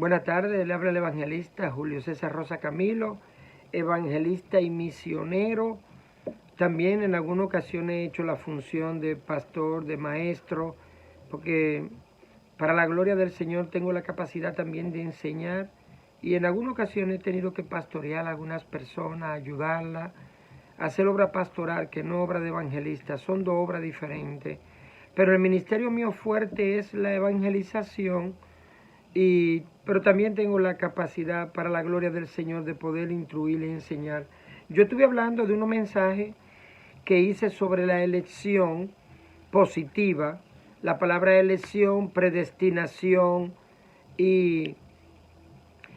Buenas tardes, le habla el evangelista Julio César Rosa Camilo, evangelista y misionero. También en alguna ocasión he hecho la función de pastor, de maestro, porque para la gloria del Señor tengo la capacidad también de enseñar y en alguna ocasión he tenido que pastorear a algunas personas, ayudarlas, hacer obra pastoral, que no obra de evangelista, son dos obras diferentes. Pero el ministerio mío fuerte es la evangelización, pero también tengo la capacidad para la gloria del Señor de poder instruir y enseñar. Yo estuve hablando de unos mensajes que hice sobre la elección positiva, la palabra elección, predestinación, y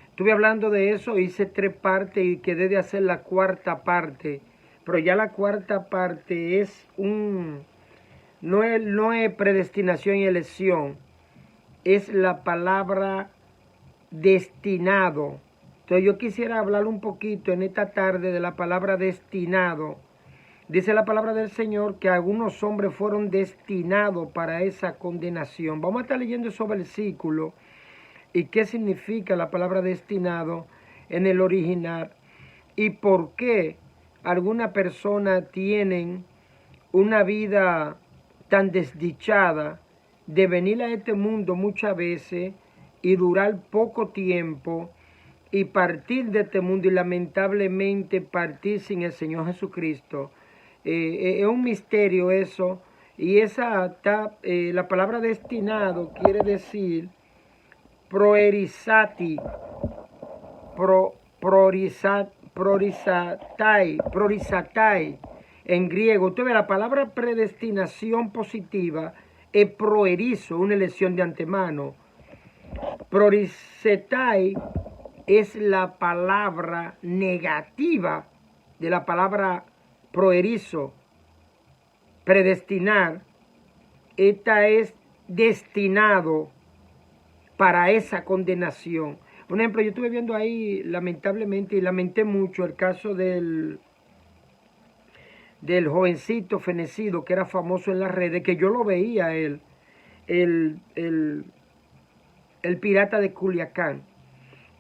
estuve hablando de eso, hice 3 partes y quedé de hacer la 4ª parte, pero ya la 4ª parte es no es predestinación y elección, es la palabra destinado. Entonces yo quisiera hablar un poquito en esta tarde de la palabra destinado. Dice la palabra del Señor que algunos hombres fueron destinados para esa condenación. Vamos a estar leyendo esos versículos y qué significa la palabra destinado en el original y por qué algunas personas tienen una vida tan desdichada de venir a este mundo muchas veces y durar poco tiempo y partir de este mundo y lamentablemente partir sin el Señor Jesucristo. Es un misterio eso, y la palabra destinado quiere decir proerizati, prorizatai en griego. Usted ve, la palabra predestinación positiva es proerizo, una elección de antemano. Prorizetai es la palabra negativa de la palabra proerizo, predestinar. Esta es destinado para esa condenación. Por ejemplo, yo estuve viendo ahí, lamentablemente, y lamenté mucho el caso del jovencito fenecido que era famoso en las redes, que yo lo veía él, el pirata de Culiacán.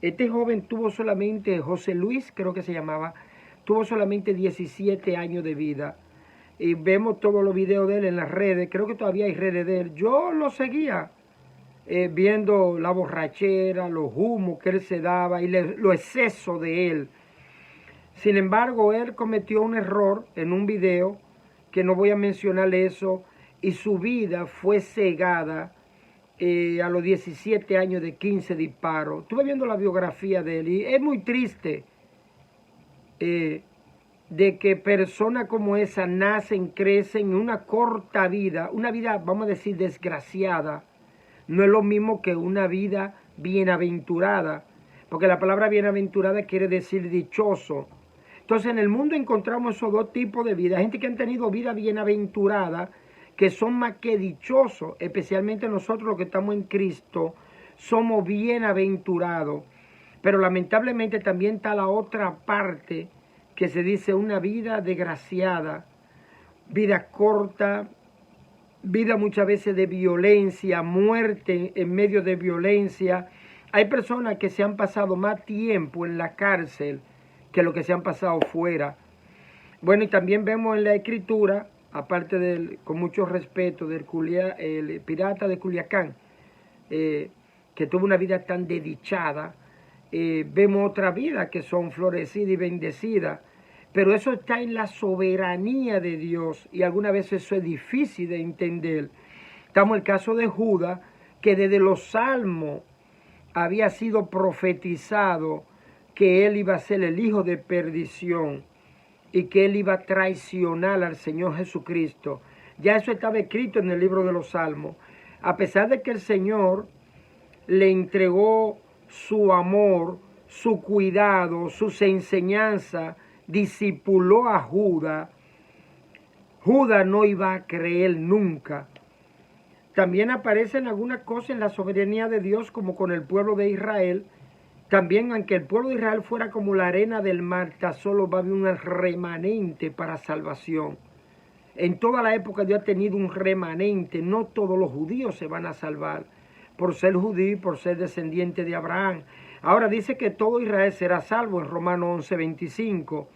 Este joven tuvo solamente, José Luis creo que se llamaba, tuvo solamente 17 años de vida. Y vemos todos los videos de él en las redes, creo que todavía hay redes de él. Yo lo seguía, viendo la borrachera, los humos que él se daba y los excesos de él. Sin embargo, él cometió un error en un video, que no voy a mencionar eso, y su vida fue cegada a los 17 años de 15 disparos. Estuve viendo la biografía de él y es muy triste de que personas como esa nacen, crecen en una corta vida, una vida, vamos a decir, desgraciada. No es lo mismo que una vida bienaventurada, porque la palabra bienaventurada quiere decir dichoso. Entonces en el mundo encontramos esos dos tipos de vida, gente que han tenido vida bienaventurada, que son más que dichosos, especialmente nosotros los que estamos en Cristo, somos bienaventurados. Pero lamentablemente también está la otra parte que se dice una vida desgraciada, vida corta, vida muchas veces de violencia, muerte en medio de violencia. Hay personas que se han pasado más tiempo en la cárcel que lo que se han pasado fuera. Bueno, y también vemos en la escritura, aparte con mucho respeto, el pirata de Culiacán, que tuvo una vida tan desdichada. Vemos otra vida que son florecidas y bendecidas, pero eso está en la soberanía de Dios y algunas veces eso es difícil de entender. Estamos en el caso de Judas, que desde los Salmos había sido profetizado que él iba a ser el hijo de perdición y que él iba a traicionar al Señor Jesucristo. Ya eso estaba escrito en el libro de los Salmos. A pesar de que el Señor le entregó su amor, su cuidado, sus enseñanzas, discipuló a Judas, Judas no iba a creer nunca. También aparecen algunas cosas en la soberanía de Dios, como con el pueblo de Israel. También, aunque el pueblo de Israel fuera como la arena del mar, solo va a haber un remanente para salvación. En toda la época Dios ha tenido un remanente, no todos los judíos se van a salvar, por ser judío y por ser descendiente de Abraham. Ahora dice que todo Israel será salvo en Romanos 11:25.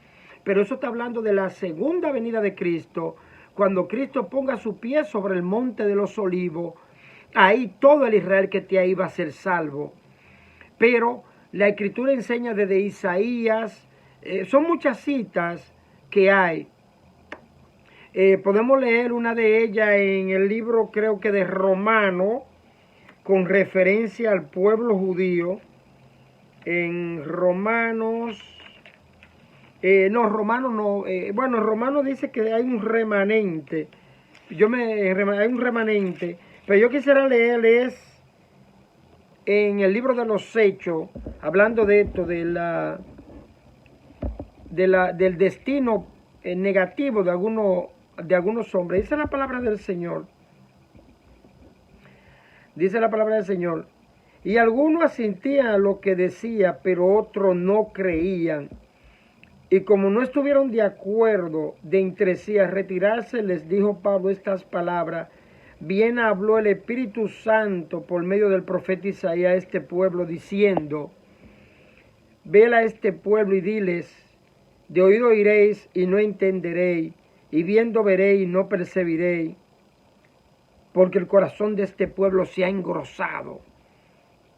Pero eso está hablando de la segunda venida de Cristo, cuando Cristo ponga su pie sobre el monte de los olivos. Ahí todo el Israel que esté ahí va a ser salvo. Pero la Escritura enseña desde Isaías, son muchas citas que hay. Podemos leer una de ellas en el libro, creo que de Romano, con referencia al pueblo judío. En Romanos, bueno, en Romanos dice que hay un remanente. Hay un remanente, pero yo quisiera leerles en el libro de los Hechos, hablando de esto, del destino negativo de algunos hombres. Dice la palabra del Señor. Dice la palabra del Señor. Y algunos asentían a lo que decía, pero otros no creían. Y como no estuvieron de acuerdo de entre sí a retirarse, les dijo Pablo estas palabras. Bien habló el Espíritu Santo por medio del profeta Isaías a este pueblo, diciendo, vela a este pueblo y diles, de oído oiréis y no entenderéis, y viendo veréis y no percibiréis, porque el corazón de este pueblo se ha engrosado.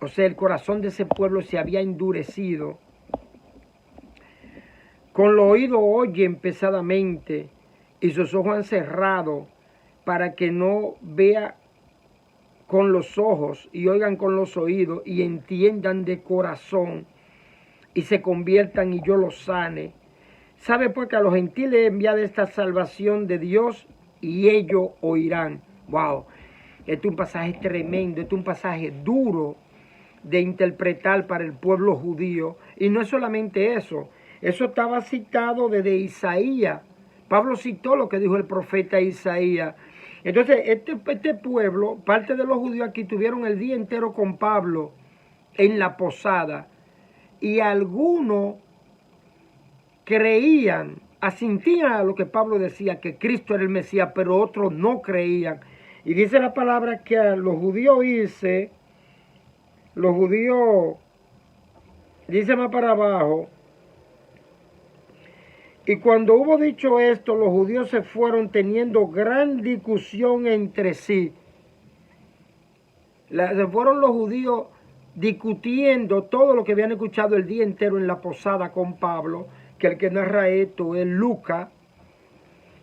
O sea, el corazón de ese pueblo se había endurecido. Con los oídos oyen pesadamente, y sus ojos han cerrado, para que no vea con los ojos y oigan con los oídos y entiendan de corazón y se conviertan y yo los sane. Sabe pues que a los gentiles he enviado esta salvación de Dios y ellos oirán. Wow, este es un pasaje tremendo, este es un pasaje duro de interpretar para el pueblo judío. Y no es solamente eso, eso estaba citado desde Isaías. Pablo citó lo que dijo el profeta Isaías. Entonces, este pueblo, parte de los judíos aquí, tuvieron el día entero con Pablo en la posada. Y algunos creían, asentían a lo que Pablo decía, que Cristo era el Mesías, pero otros no creían. Y dice la palabra que a los judíos dice más para abajo, y cuando hubo dicho esto, los judíos se fueron teniendo gran discusión entre sí. Se fueron los judíos discutiendo todo lo que habían escuchado el día entero en la posada con Pablo, que el que narra esto es Lucas,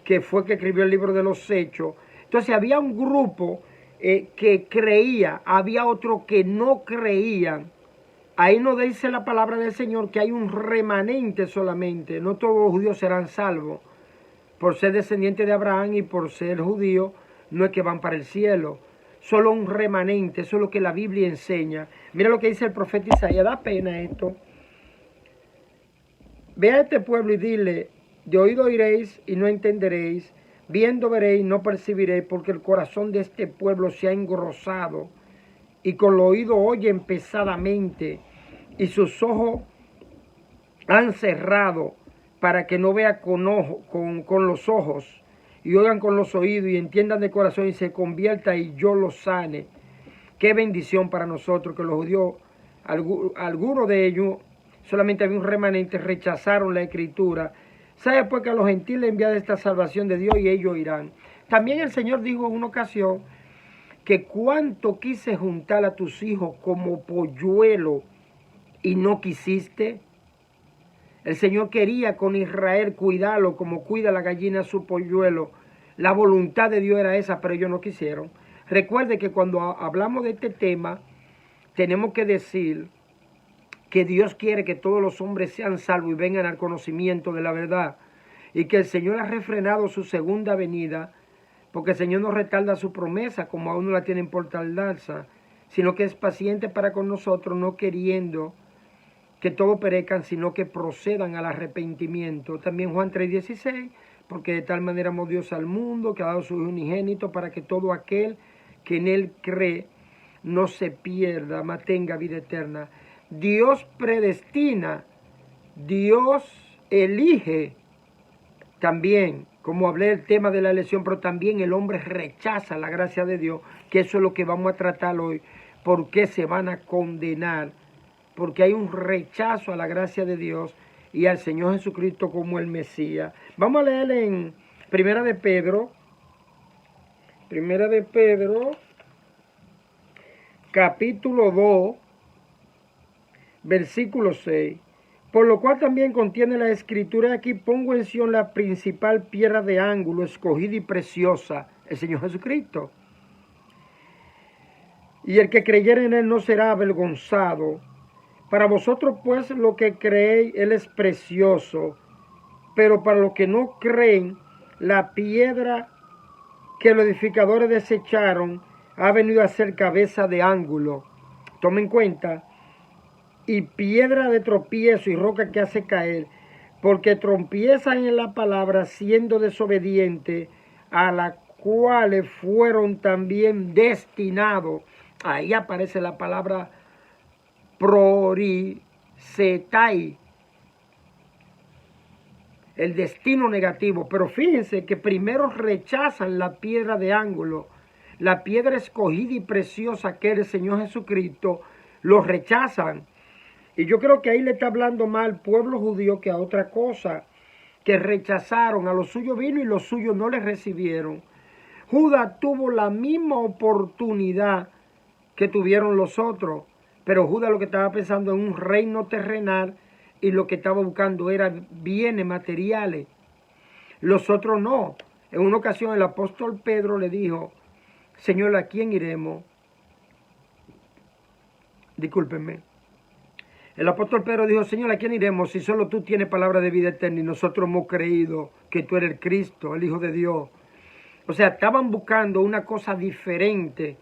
que fue que escribió el libro de los Hechos. Entonces había un grupo que creía, había otro que no creían. Ahí nos dice la palabra del Señor que hay un remanente solamente. No todos los judíos serán salvos. Por ser descendientes de Abraham y por ser judíos, no es que van para el cielo. Solo un remanente, eso es lo que la Biblia enseña. Mira lo que dice el profeta Isaías, da pena esto. Ve a este pueblo y dile, de oído oiréis y no entenderéis, viendo veréis y no percibiréis, porque el corazón de este pueblo se ha engrosado, y con los oídos oyen pesadamente, y sus ojos han cerrado, para que no vea con los ojos, y oigan con los oídos, y entiendan de corazón, y se convierta, y yo los sane. Qué bendición para nosotros, que los judíos, algunos de ellos, solamente había un remanente, rechazaron la Escritura. ¿Sabe pues que a los gentiles enviada esta salvación de Dios y ellos irán? También el Señor dijo en una ocasión que cuánto quise juntar a tus hijos como polluelo y no quisiste. El Señor quería con Israel cuidarlo como cuida la gallina a su polluelo. La voluntad de Dios era esa, pero ellos no quisieron. Recuerde que cuando hablamos de este tema, tenemos que decir que Dios quiere que todos los hombres sean salvos y vengan al conocimiento de la verdad. Y que el Señor ha refrenado su segunda venida, porque el Señor no retarda su promesa, como aún no la tienen por tardanza, sino que es paciente para con nosotros, no queriendo que todos perezcan, sino que procedan al arrepentimiento. También Juan 3:16, porque de tal manera amó Dios al mundo, que ha dado su Hijo unigénito, para que todo aquel que en Él cree no se pierda, mas tenga vida eterna. Dios predestina, Dios elige también, como hablé del tema de la elección, pero también el hombre rechaza la gracia de Dios, que eso es lo que vamos a tratar hoy. ¿por qué se van a condenar? Porque hay un rechazo a la gracia de Dios y al Señor Jesucristo como el Mesías. Vamos a leer en Primera de Pedro, capítulo 2, versículo 6. Por lo cual también contiene la escritura, aquí pongo en Sion la principal piedra de ángulo, escogida y preciosa, el Señor Jesucristo. Y el que creyere en él no será avergonzado. Para vosotros pues lo que creéis, él es precioso, pero para los que no creen, la piedra que los edificadores desecharon ha venido a ser cabeza de ángulo. Tomen en cuenta, y piedra de tropiezo y roca que hace caer, porque tropiezan en la palabra siendo desobedientes, a la cuales fueron también destinados. Ahí aparece la palabra prorisetai, el destino negativo. Pero fíjense que primero rechazan la piedra de ángulo, la piedra escogida y preciosa que es el Señor Jesucristo, lo rechazan. Y yo creo que ahí le está hablando más al pueblo judío que a otra cosa, que rechazaron, a los suyos vino y los suyos no les recibieron. Judas tuvo la misma oportunidad que tuvieron los otros, pero Judas lo que estaba pensando en un reino terrenal y lo que estaba buscando era bienes materiales. Los otros no. En una ocasión el apóstol Pedro le dijo, Señor, ¿a quién iremos? Discúlpenme. El apóstol Pedro dijo, Señor, ¿a quién iremos si solo tú tienes palabra de vida eterna y nosotros hemos creído que tú eres el Cristo, el Hijo de Dios? O sea, estaban buscando una cosa diferente.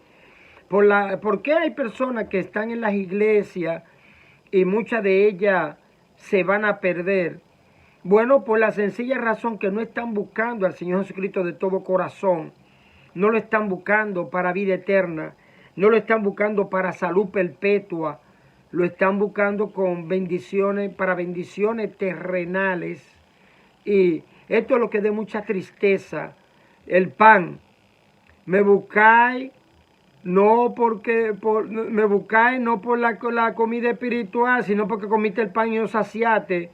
¿Por qué hay personas que están en las iglesias y muchas de ellas se van a perder? Bueno, por la sencilla razón que no están buscando al Señor Jesucristo de todo corazón. No lo están buscando para vida eterna. No lo están buscando para salud perpetua. Lo están buscando con bendiciones, para bendiciones terrenales. Y esto es lo que da mucha tristeza. El pan. Me buscáis no me buscáis no por la comida espiritual, sino porque comiste el pan y os saciaste.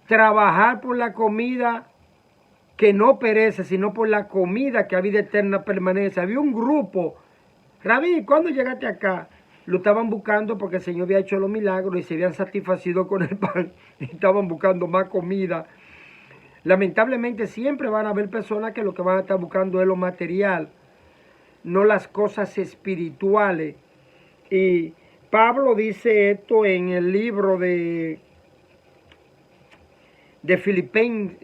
Trabajar por la comida que no perece, sino por la comida que a vida eterna permanece. Había un grupo. Rabí, ¿cuándo llegaste acá? Lo estaban buscando porque el Señor había hecho los milagros y se habían satisfacido con el pan y estaban buscando más comida. Lamentablemente siempre van a haber personas que lo que van a estar buscando es lo material, no las cosas espirituales. Y Pablo dice esto en el libro de Filipenses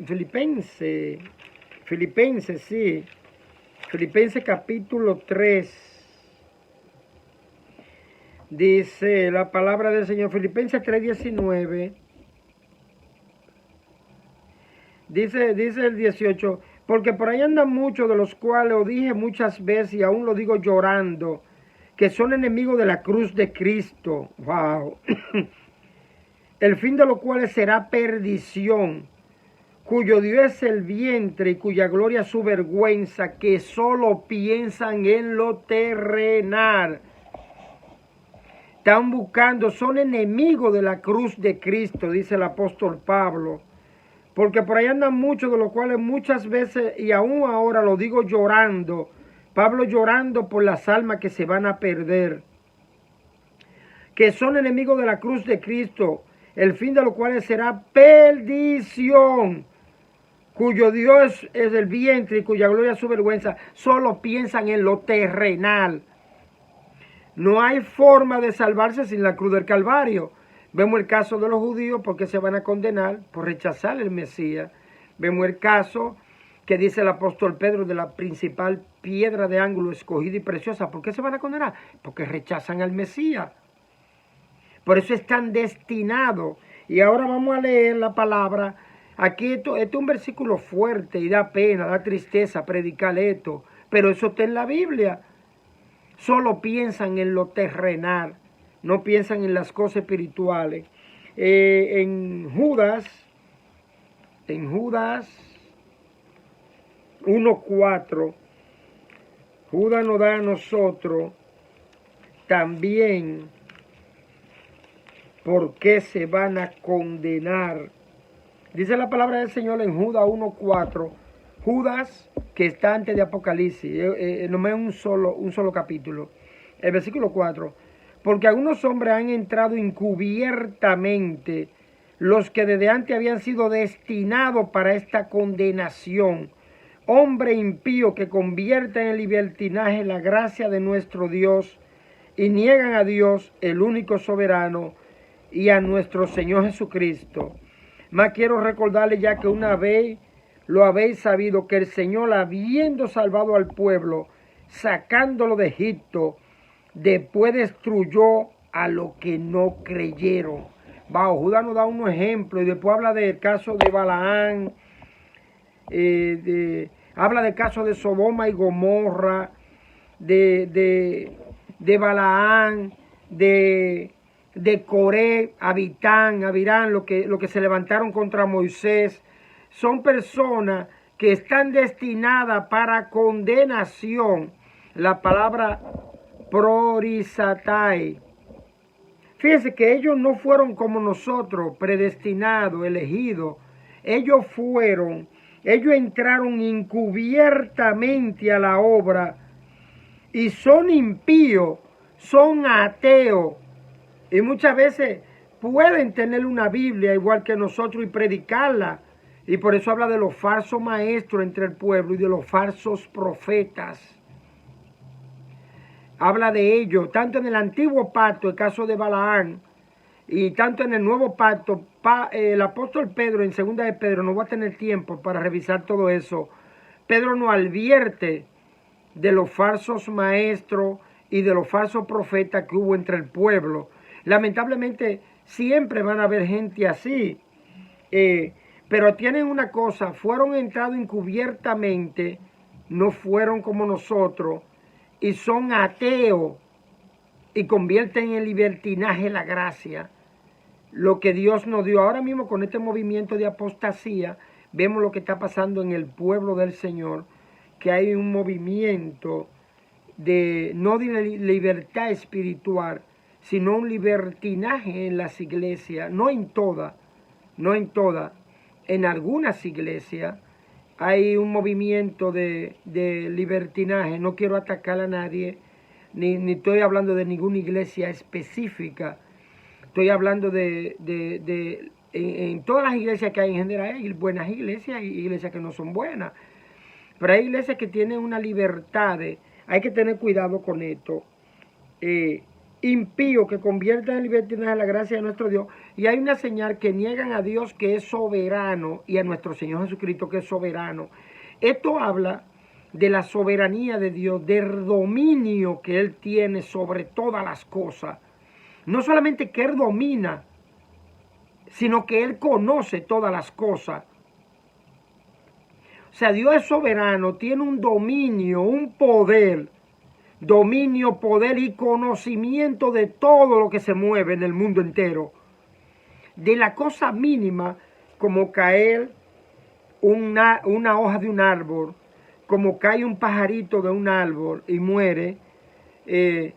capítulo 3. Dice la palabra del Señor, Filipenses 3:19. Dice el 18, porque por ahí andan muchos de los cuales os dije muchas veces y aún lo digo llorando, que son enemigos de la cruz de Cristo. Wow. El fin de los cuales será perdición, cuyo Dios es el vientre y cuya gloria es su vergüenza, que solo piensan en lo terrenal. Están buscando, son enemigos de la cruz de Cristo, dice el apóstol Pablo. Porque por ahí andan muchos, de los cuales muchas veces, y aún ahora lo digo llorando, Pablo llorando por las almas que se van a perder, que son enemigos de la cruz de Cristo, el fin de los cuales será perdición, cuyo Dios es el vientre y cuya gloria es su vergüenza. Solo piensan en lo terrenal. No hay forma de salvarse sin la cruz del Calvario. Vemos el caso de los judíos, porque se van a condenar por rechazar el Mesías. Vemos el caso que dice el apóstol Pedro de la principal piedra de ángulo escogida y preciosa. ¿Por qué se van a condenar? Porque rechazan al Mesías. Por eso están destinados. Y ahora vamos a leer la palabra. Aquí esto es un versículo fuerte y da pena, da tristeza predicar esto. Pero eso está en la Biblia. Solo piensan en lo terrenal, no piensan en las cosas espirituales. En Judas 1:4, Judas nos da a nosotros también por qué se van a condenar. Dice la palabra del Señor en Judas 1:4, Judas, que está antes de Apocalipsis, no es un solo capítulo, el versículo 4, porque algunos hombres han entrado encubiertamente, los que desde antes habían sido destinados para esta condenación, hombre impío que convierte en libertinaje la gracia de nuestro Dios y niegan a Dios, el único soberano, y a nuestro Señor Jesucristo. Más quiero recordarle ya que una vez lo habéis sabido, que el Señor, habiendo salvado al pueblo, sacándolo de Egipto, después destruyó a los que no creyeron. Judas nos da unos ejemplos y después habla del caso de Balaán, habla del caso de Sodoma y Gomorra, de Balaán, de Coré, Abirán, lo que se levantaron contra Moisés. Son personas que están destinadas para condenación. La palabra prorisatai. Fíjense que ellos no fueron como nosotros, predestinados, elegidos. Ellos entraron encubiertamente a la obra y son impíos, son ateos. Y muchas veces pueden tener una Biblia igual que nosotros y predicarla. Y por eso habla de los falsos maestros entre el pueblo y de los falsos profetas. Habla de ello, tanto en el antiguo pacto, el caso de Balaán, y tanto en el nuevo pacto. El apóstol Pedro, en 2 de Pedro, no va a tener tiempo para revisar todo eso. Pedro nos advierte de los falsos maestros y de los falsos profetas que hubo entre el pueblo. Lamentablemente siempre van a haber gente así, pero tienen una cosa: fueron entrados encubiertamente, no fueron como nosotros, y son ateos y convierten en libertinaje la gracia, lo que Dios nos dio. Ahora mismo con este movimiento de apostasía vemos lo que está pasando en el pueblo del Señor, que hay un movimiento no de libertad espiritual, sino un libertinaje en las iglesias, no en todas, en algunas iglesias hay un movimiento de libertinaje. No quiero atacar a nadie, ni estoy hablando de ninguna iglesia específica. Estoy hablando en todas las iglesias que hay en general. Hay buenas iglesias y iglesias que no son buenas. Pero hay iglesias que tienen una libertad. Hay que tener cuidado con esto. Impío que conviertan en libertinaje la gracia de nuestro Dios. Y hay una señal: que niegan a Dios, que es soberano, y a nuestro Señor Jesucristo, que es soberano. Esto habla de la soberanía de Dios, del dominio que Él tiene sobre todas las cosas. No solamente que Él domina, sino que Él conoce todas las cosas. O sea, Dios es soberano, tiene un dominio, un poder. Dominio, poder y conocimiento de todo lo que se mueve en el mundo entero. De la cosa mínima, como caer una hoja de un árbol, como cae un pajarito de un árbol y muere, de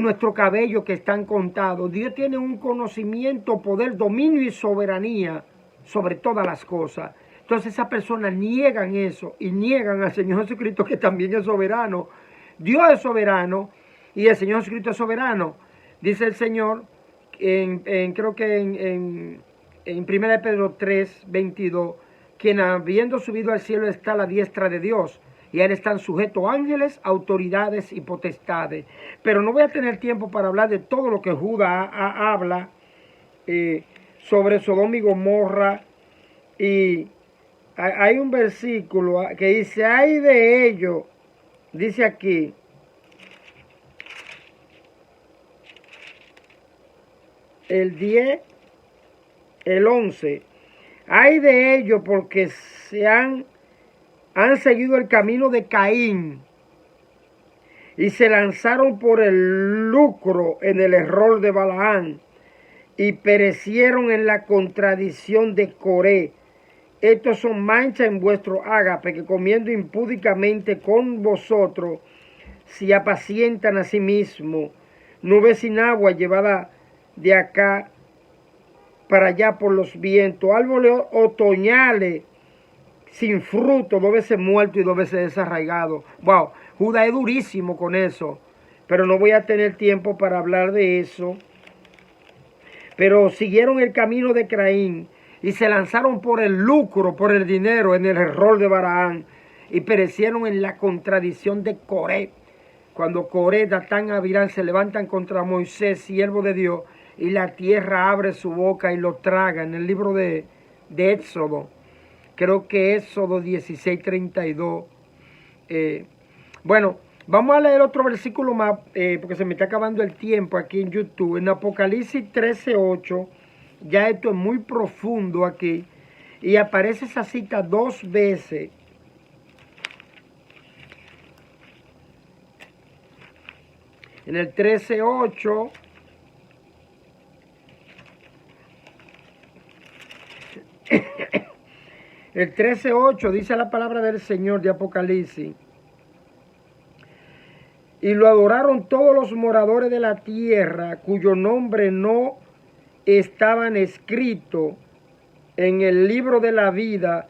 nuestro cabello que están contados. Dios tiene un conocimiento, poder, dominio y soberanía sobre todas las cosas. Entonces esas personas niegan eso y niegan al Señor Jesucristo, que también es soberano. Dios es soberano y el Señor Jesucristo es soberano. Dice el Señor, creo que en 1 Pedro 3:22, quien habiendo subido al cielo está a la diestra de Dios, y a Él están sujetos ángeles, autoridades y potestades. Pero no voy a tener tiempo para hablar de todo lo que Judas habla sobre Sodoma y Gomorra. Y hay un versículo que dice: ay de ellos, dice aquí, el 10, el 11, ay de ellos porque han seguido el camino de Caín y se lanzaron por el lucro en el error de Balaán y perecieron en la contradicción de Coré. Estos son manchas en vuestro ágape, que comiendo impúdicamente con vosotros se apacientan a sí mismos nube sin agua llevada de acá para allá por los vientos, árboles otoñales sin fruto, 2 veces muerto y 2 veces desarraigado. Wow, Judas es durísimo con eso, pero no voy a tener tiempo para hablar de eso. Pero siguieron el camino de Caín y se lanzaron por el lucro, por el dinero, en el error de Balaam, y perecieron en la contradicción de Coré. Cuando Coré, Datán y Abiram se levantan contra Moisés, siervo de Dios, y la tierra abre su boca y lo traga. En el libro de Éxodo, creo que Éxodo 16:32. Bueno, vamos a leer otro versículo más, porque se me está acabando el tiempo aquí en YouTube. En Apocalipsis 13:8, ya esto es muy profundo aquí, y aparece esa cita 2 veces. En el 13:8, el 13:8 dice la palabra del Señor de Apocalipsis. Y lo adoraron todos los moradores de la tierra, cuyo nombre no estaban escritos en el libro de la vida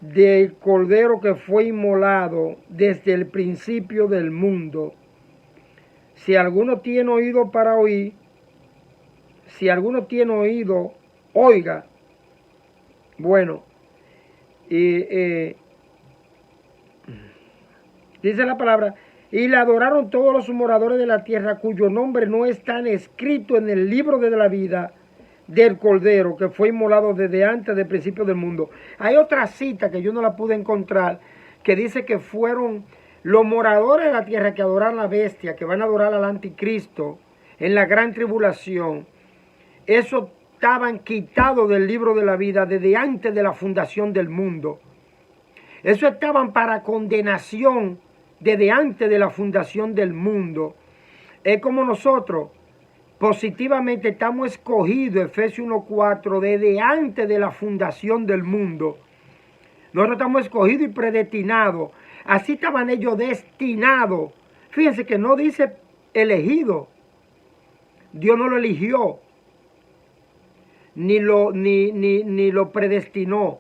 del Cordero que fue inmolado desde el principio del mundo. Si alguno tiene oído para oír, oiga. Bueno, dice la palabra, y le adoraron todos los moradores de la tierra cuyo nombre no están escrito en el libro de la vida del Cordero que fue inmolado desde antes del principio del mundo. Hay otra cita que yo no la pude encontrar, que dice que fueron los moradores de la tierra que adoraron a la bestia, que van a adorar al anticristo en la gran tribulación. Eso estaban quitados del libro de la vida desde antes de la fundación del mundo. Eso estaban para condenación desde antes de la fundación del mundo. Es como nosotros positivamente estamos escogidos, Efesios 1:4, desde antes de la fundación del mundo. Nosotros estamos escogidos y predestinados. Así estaban ellos destinados. Fíjense que no dice elegido. Dios no lo eligió, ni lo predestinó.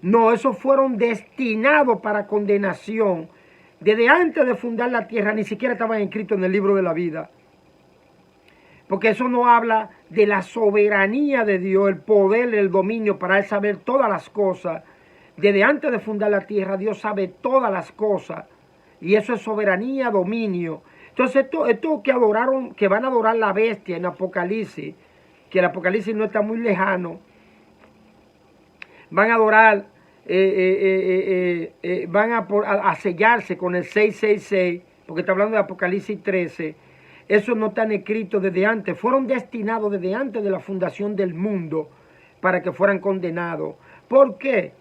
No, esos fueron destinados para condenación. Desde antes de fundar la tierra ni siquiera estaban inscritos en el libro de la vida. Porque eso no habla de la soberanía de Dios, el poder, el dominio para Él saber todas las cosas. Desde antes de fundar la tierra, Dios sabe todas las cosas. Y eso es soberanía, dominio. Entonces, esto que van a adorar la bestia en Apocalipsis, que el Apocalipsis no está muy lejano, van a adorar, van a sellarse con el 666, porque está hablando de Apocalipsis 13. Eso no están escritos desde antes, fueron destinados desde antes de la fundación del mundo para que fueran condenados. ¿Por qué?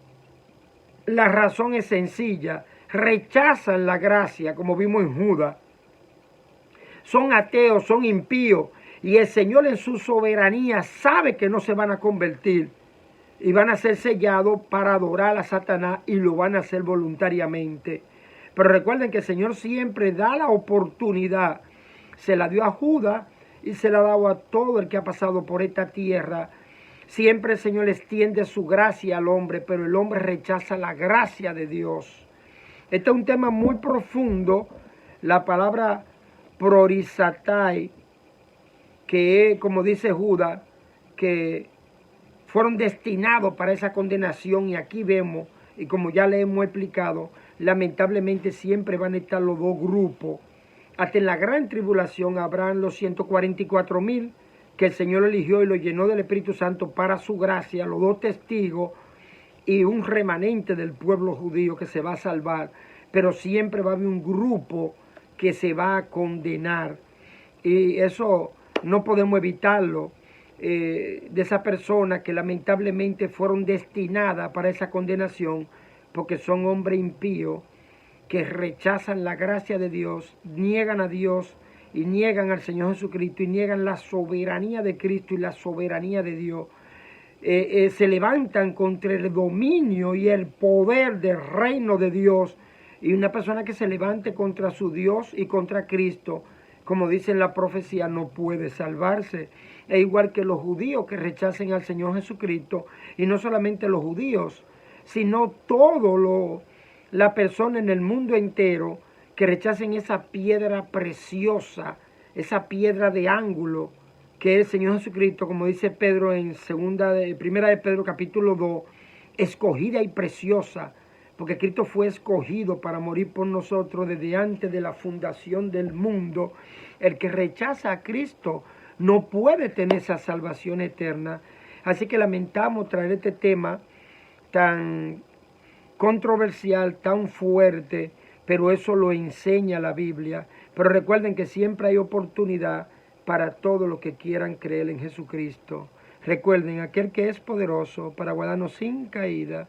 La razón es sencilla, rechazan la gracia, como vimos en Judas. Son ateos, son impíos, y el Señor en su soberanía sabe que no se van a convertir y van a ser sellados para adorar a Satanás, y lo van a hacer voluntariamente. Pero recuerden que el Señor siempre da la oportunidad. Se la dio a Judas y se la ha dado a todo el que ha pasado por esta tierra. Siempre el Señor extiende su gracia al hombre, pero el hombre rechaza la gracia de Dios. Este es un tema muy profundo. La palabra prorisatai, que es, como dice Judas, que fueron destinados para esa condenación. Y aquí vemos, y como ya le hemos explicado, lamentablemente siempre van a estar los dos grupos. Hasta en la gran tribulación habrán los 144,000 que el Señor eligió y lo llenó del Espíritu Santo para su gracia, los 2 testigos y un remanente del pueblo judío que se va a salvar. Pero siempre va a haber un grupo que se va a condenar. Y eso no podemos evitarlo. De esas personas que lamentablemente fueron destinadas para esa condenación, porque son hombres impíos que rechazan la gracia de Dios, niegan a Dios y niegan al Señor Jesucristo y niegan la soberanía de Cristo y la soberanía de Dios. Se levantan contra el dominio y el poder del reino de Dios. Y una persona que se levante contra su Dios y contra Cristo, como dice en la profecía, no puede salvarse. Es igual que los judíos que rechacen al Señor Jesucristo, y no solamente los judíos, sino la persona en el mundo entero que rechacen esa piedra preciosa, esa piedra de ángulo, que es el Señor Jesucristo, como dice Pedro en primera de Pedro capítulo 2, escogida y preciosa, porque Cristo fue escogido para morir por nosotros desde antes de la fundación del mundo. El que rechaza a Cristo no puede tener esa salvación eterna. Así que lamentamos traer este tema tan controversial, tan fuerte, pero eso lo enseña la Biblia. Pero recuerden que siempre hay oportunidad para todos los que quieran creer en Jesucristo. Recuerden, aquel que es poderoso para guardarnos sin caída,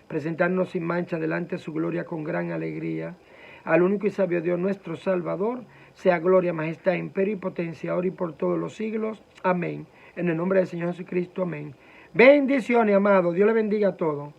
presentarnos sin mancha delante de su gloria con gran alegría. Al único y sabio Dios, nuestro Salvador, sea gloria, majestad, imperio y potencia, ahora y por todos los siglos. Amén. En el nombre del Señor Jesucristo, amén. Bendiciones, amados. Dios le bendiga a todos.